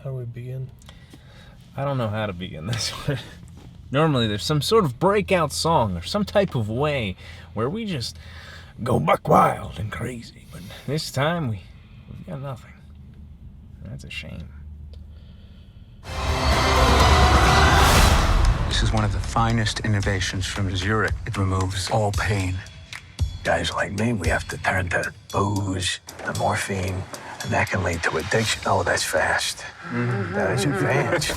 How do we begin? I don't know how to begin this one. Normally there's some sort of breakout song or some type of way where we just go buck wild and crazy. But this time we've got nothing. That's a shame. This is one of the finest innovations from Zurich. It removes all pain. Guys like me, we have to turn to booze, the morphine, and that can lead to addiction. Oh, that's fast. That is advanced.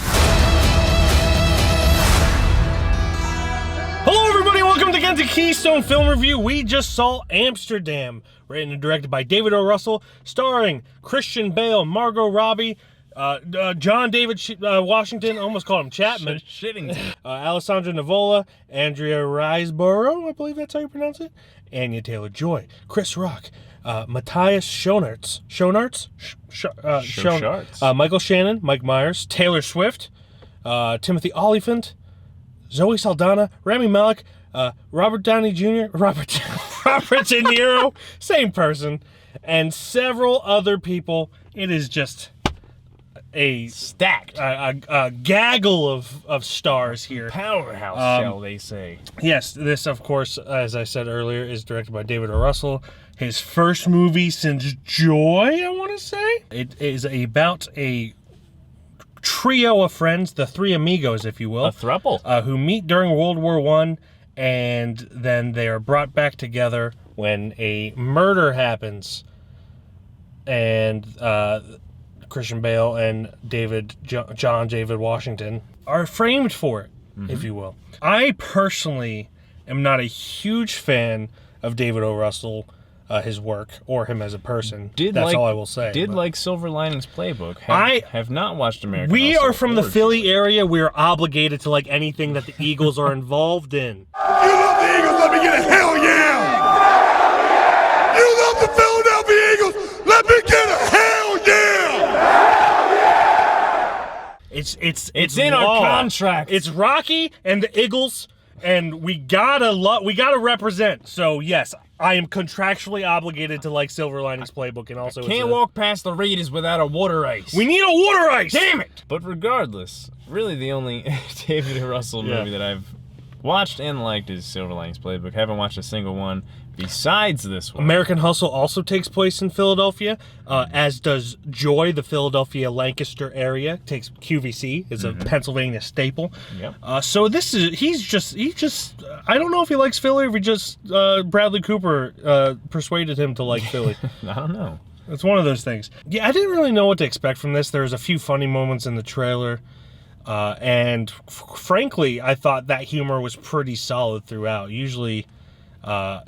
Hello, everybody. Welcome again to Keystone Film Review. We just saw Amsterdam, written and directed by David O. Russell, starring Christian Bale, Margot Robbie, John David Washington, almost called him Chapman, Alessandra Nivola, Andrea Riseborough, I believe that's how you pronounce it, Anya Taylor-Joy, Chris Rock, Matthias Schoenaerts, Michael Shannon, Mike Myers, Taylor Swift, Timothy Olyphant, Zoe Saldana, Rami Malek, Robert Downey Jr., Robert De Niro, same person, and several other people. It is just a gaggle of stars here. Powerhouse, shall they say. Yes, this, of course, as I said earlier, is directed by David O. Russell. His first movie since Joy, I want to say. It is about a trio of friends, the three amigos, if you will. A throuple. Who meet during World War I, and then they are brought back together when a murder happens. And Christian Bale and John David Washington are framed for it, if you will. I personally am not a huge fan of David O. Russell, his work, or him as a person. That's all I will say. Like Silver Linings Playbook. I have not watched American We Hustle are from the Philly area. We are obligated to like anything that the Eagles are involved in. If you love the Eagles, let me get a hell yeah! You love the Philadelphia Eagles, let me get a hell yeah! It's in law. our contract. It's Rocky and the Eagles, and we gotta represent. So yes, I am contractually obligated to like Silver Linings Playbook, and also can't walk past the Raiders without a water ice. We need a water ice. Damn it! But regardless, really the only David O. Russell movie that I've watched and liked is Silver Linings Playbook. Haven't watched a single one besides this one. American Hustle also takes place in Philadelphia, as does Joy, the Philadelphia Lancaster area. Takes QVC, is a Pennsylvania staple. Yep. So he's just I don't know if he likes Philly or if he just Bradley Cooper persuaded him to like Philly. I don't know. It's one of those things. Yeah, I didn't really know what to expect from this. There was a few funny moments in the trailer. And frankly, I thought that humor was pretty solid throughout. Usually,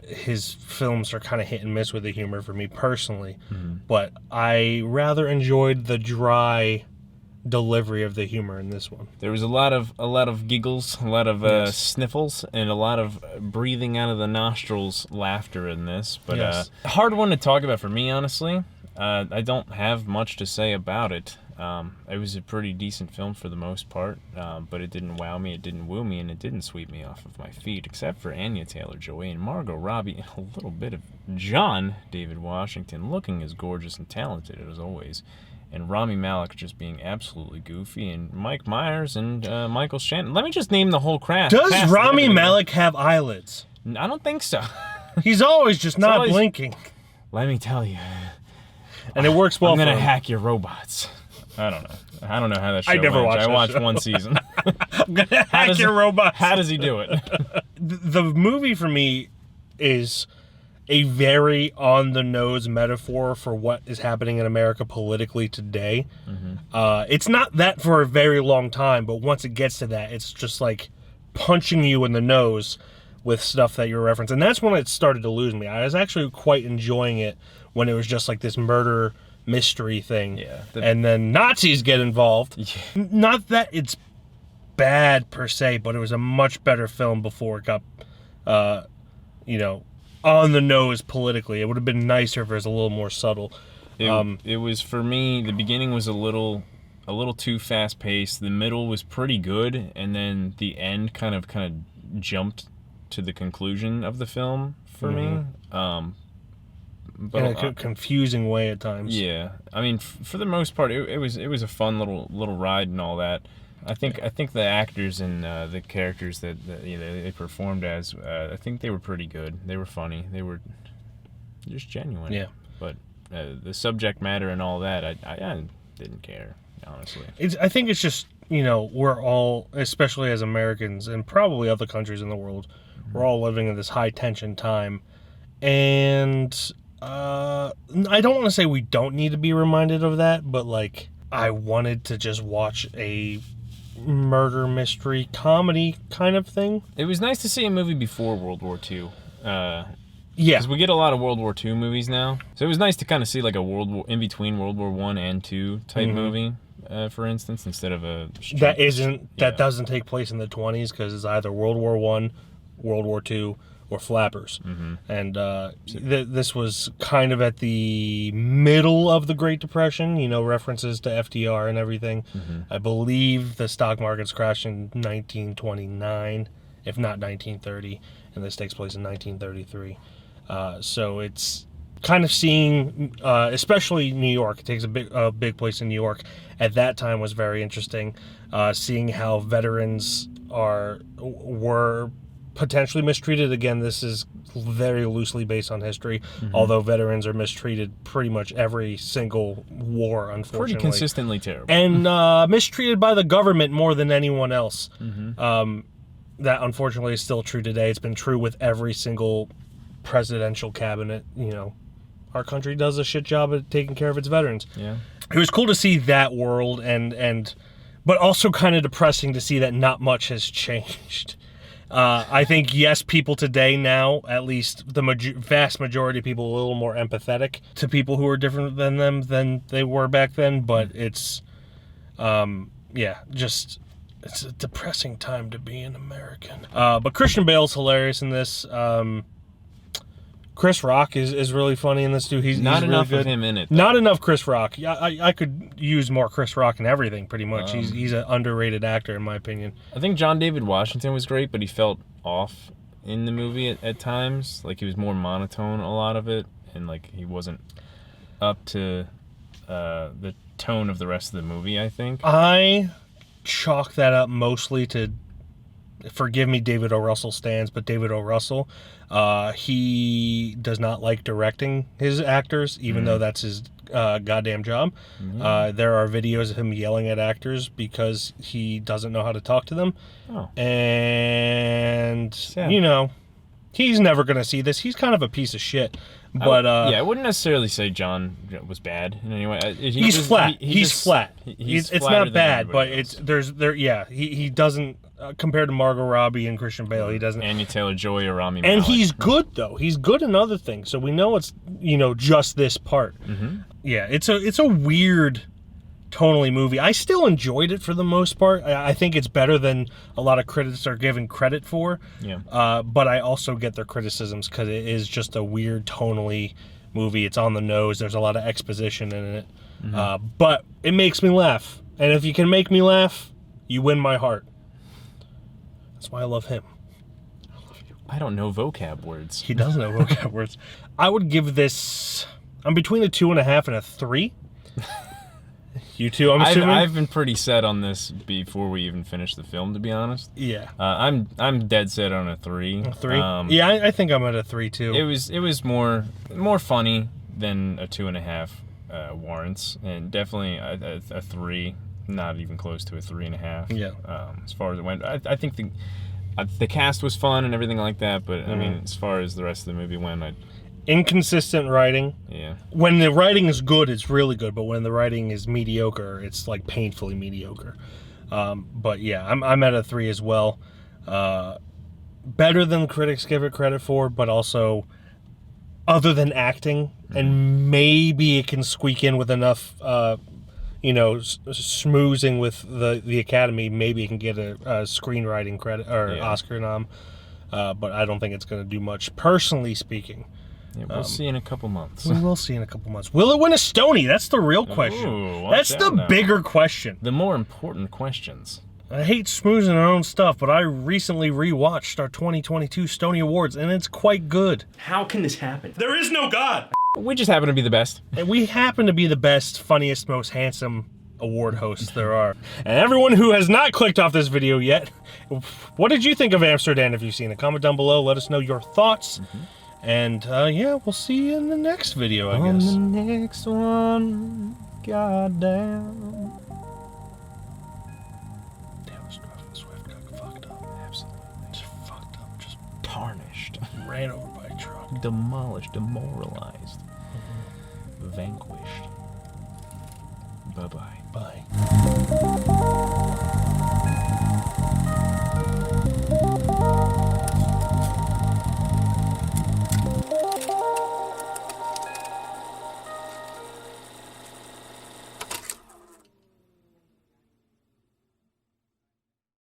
his films are kind of hit and miss with the humor for me personally, but I rather enjoyed the dry delivery of the humor in this one. There was a lot of giggles, a lot of sniffles, and a lot of breathing out of the nostrils laughter in this. But hard one to talk about for me, honestly. I don't have much to say about it. It was a pretty decent film for the most part, but it didn't wow me, it didn't woo me, and it didn't sweep me off of my feet, except for Anya Taylor-Joy and Margot Robbie and a little bit of John David Washington looking as gorgeous and talented as always, and Rami Malek just being absolutely goofy, and Mike Myers and Michael Shannon. Let me just name the whole cast. Does Rami Malek have eyelids? I don't think so. He's always just not blinking. Let me tell you. And it works well I'm for gonna him. hack your robots. I don't know how that show I never went. watched that I watched show. one season. I'm gonna hack your robots. How does he do it? The movie for me is a very on-the-nose metaphor for what is happening in America politically today. It's not that for a very long time, but once it gets to that, it's just like punching you in the nose with stuff that you're referencing. And that's when it started to lose me. I was actually quite enjoying it when it was just like this murder mystery thing. And then Nazis get involved. Not that it's bad per se, but it was a much better film before it got, on the nose politically. It would have been nicer if it was a little more subtle. It was, for me, the beginning was a little too fast paced. The middle was pretty good, and then the end kind of jumped to the conclusion of the film for me. But in a confusing way at times. Yeah, I mean, for the most part, it was a fun little ride and all that. I think the actors and the characters that they performed as, I think they were pretty good. They were funny. They were just genuine. Yeah. But the subject matter and all that, I didn't care, honestly. I think it's just, we're all, especially as Americans and probably other countries in the world, we're all living in this high tension time. And I don't want to say we don't need to be reminded of that, but like, I wanted to just watch a murder mystery comedy kind of thing. It was nice to see a movie before World War II. Yeah. Because we get a lot of World War II movies now. So it was nice to kind of see like a in between World War I and II type movie, for instance, instead of a... That doesn't take place in the 20s, because it's either World War I, World War II, or Flappers. And this was kind of at the middle of the Great Depression, references to FDR and everything. I believe the stock markets crashed in 1929, if not 1930, and this takes place in 1933. So it's kind of seeing, especially New York, it takes a big place in New York. At that time was very interesting, seeing how veterans were potentially mistreated. Again, this is very loosely based on history, although veterans are mistreated pretty much every single war, unfortunately. Pretty consistently terrible. And mistreated by the government more than anyone else. That unfortunately is still true today. It's been true with every single presidential cabinet. Our country does a shit job at taking care of its veterans. Yeah. It was cool to see that world, but also kind of depressing to see that not much has changed. I think, yes, people today now, at least the vast majority of people, are a little more empathetic to people who are different than them than they were back then, but it's a depressing time to be an American. But Christian Bale's hilarious in this. Chris Rock is really funny in this too. He's not really enough good. of him in it, though. Not enough Chris Rock. I could use more Chris Rock in everything, pretty much. He's an underrated actor, in my opinion. I think John David Washington was great, but he felt off in the movie at times. Like, he was more monotone, a lot of it, and like he wasn't up to the tone of the rest of the movie, I think. I chalk that up mostly to, forgive me, David O. Russell stands, but David O. Russell, he does not like directing his actors, even though that's his goddamn job. There are videos of him yelling at actors because he doesn't know how to talk to them. And, he's never going to see this. He's kind of a piece of shit. But I wouldn't necessarily say John was bad in any way. He's flat. He's flat. It's not bad, but else. He doesn't, compared to Margot Robbie and Christian Bale, he doesn't. Anya Taylor-Joy or Rami And Malek. he's good though. He's good in other things, so we know it's just this part. Yeah, it's a weird tonally movie. I still enjoyed it for the most part. I think it's better than a lot of critics are giving credit for. Yeah. But I also get their criticisms because it is just a weird tonally movie. It's on the nose. There's a lot of exposition in it. But it makes me laugh. And if you can make me laugh, you win my heart. That's why I love him. I don't know vocab words. He does know vocab words. I would give this... I'm between a 2.5 and a 3. You too, I'm assuming? I've been pretty set on this before we even finished the film, to be honest. Yeah. I'm dead set on a 3. A 3? Yeah, I think I'm at a 3 too. It was more funny than a 2.5 warrants, and definitely a 3, not even close to a 3.5. Yeah. As far as it went, I think the cast was fun and everything like that, but I mean, as far as the rest of the movie went, inconsistent writing. Yeah. When the writing is good, it's really good, but when the writing is mediocre, it's like painfully mediocre. But yeah, I'm at a 3 as well. Better than critics give it credit for, but also, other than acting, and maybe it can squeak in with enough, schmoozing with the Academy, maybe it can get a screenwriting credit or Oscar nom. But I don't think it's going to do much, personally speaking. Yeah, we'll see in a couple months. We will see in a couple months. Will it win a Stony? That's the real question. Ooh, that's the bigger question. The more important questions. I hate smoozing our own stuff, but I recently rewatched our 2022 Stony Awards, and it's quite good. How can this happen? There is no God. We just happen to be the best. And we happen to be the best, funniest, most handsome award hosts there are. And everyone who has not clicked off this video yet, what did you think of Amsterdam? If you've seen it, comment down below. Let us know your thoughts. And yeah, we'll see you in the next video, I guess. On the next one, goddamn. Damn, Swift got fucked up. Absolutely. Just fucked up. Just Tarnished. ran over by a truck. Demolished. Demoralized. Vanquished. Bye-bye. Bye.